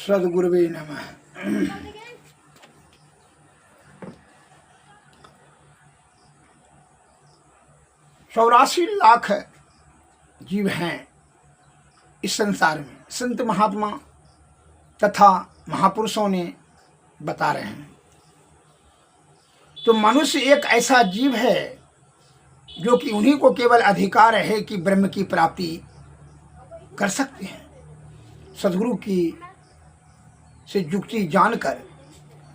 सद्गुरुवे नमः। 84 लाख जीव हैं इस संसार में, संत महात्मा तथा महापुरुषों ने बता रहे हैं। तो मनुष्य एक ऐसा जीव है जो कि उन्हीं को केवल अधिकार है कि ब्रह्म की प्राप्ति कर सकते हैं, सद्गुरु की से युक्ति जानकर।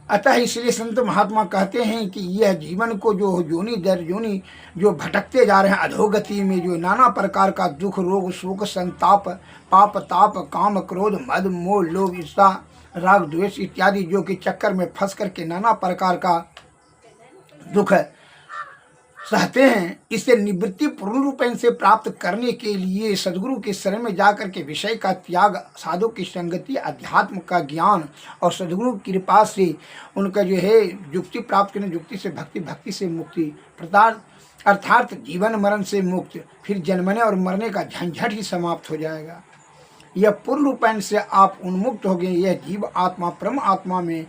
अतः इसलिए संत महात्मा कहते हैं कि यह जीवन को जो योनि दर योनि जो भटकते जा रहे हैं अधोगति में, जो नाना प्रकार का दुख रोग शोक संताप पाप ताप काम क्रोध मद मोह लोभ ईर्षा राग द्वेष इत्यादि जो कि चक्कर में फंस करके नाना प्रकार का दुख सहते हैं, इसे निवृत्ति पूर्ण रूप से प्राप्त करने के लिए सद्गुरु के शरण में जाकर के विषय का त्याग, साधु की संगति, अध्यात्म का ज्ञान और सद्गुरु की कृपा से उनका जो है युक्ति प्राप्त करने, युक्ति से भक्ति, भक्ति से मुक्ति प्रदान, अर्थात जीवन मरण से मुक्त, फिर जन्मने और मरने का झंझट ही समाप्त हो जाएगा। यह पूर्ण रूपेण से आप उन्मुक्त हो गए, यह जीव आत्मा परम आत्मा में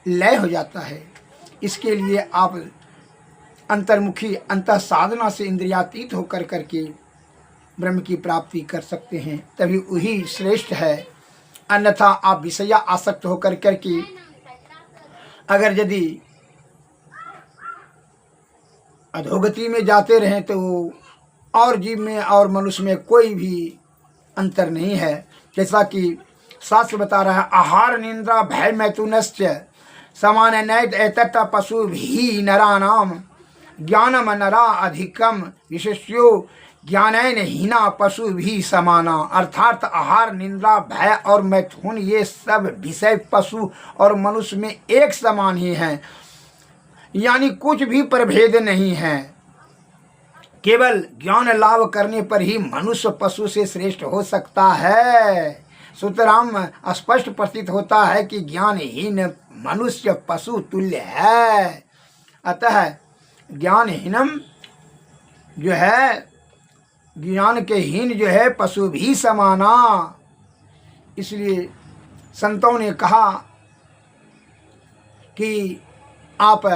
लय हो जाता है। इसके लिए आप अंतर्मुखी अंतः साधना से इंद्रियातीत होकर करके ब्रह्म की प्राप्ति कर सकते हैं, तभी वही श्रेष्ठ है। अन्यथा आप विषया आसक्त होकर करके अगर यदि अधोगति में जाते रहें तो और जीव में और मनुष्य में कोई भी अंतर नहीं है। जैसा कि शास्त्र बता रहा है, आहार निंद्रा भय मैथुनश्च समान नैत एतत् पशु भी नरानाम ज्ञानम नरा अधिकम विशेष्यो ज्ञानैन हीना पशु भी समाना। अर्थात आहार निंद्रा भय और मैथुन ये सब विषय पशु और मनुष्य में एक समान ही हैं, यानी कुछ भी प्रभेद नहीं है। केवल ज्ञान लाभ करने पर ही मनुष्य पशु से श्रेष्ठ हो सकता है। सूत्रराम स्पष्ट प्रतीत होता है कि ज्ञानहीन मनुष्य पशु तुल्य है। अतः ज्ञानहीनम जो है, ज्ञान के हीन जो है पशु भी समाना। इसलिए संतों ने कहा कि आप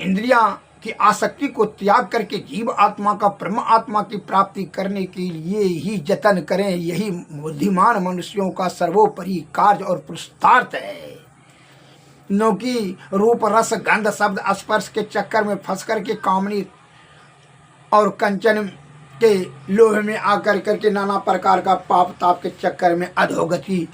इंद्रियां की आसक्ति को त्याग करके जीव आत्मा का परम आत्मा की प्राप्ति करने के लिए ही जतन करें। यही बुद्धिमान मनुष्यों का सर्वोपरि कार्य और पुरुषार्थ है। नो कि रूप रस गंध शब्द स्पर्श के चक्कर में फंस करके कामनी और कंचन के लोभ में आकर करके नाना प्रकार का पाप ताप के चक्कर में अधोगति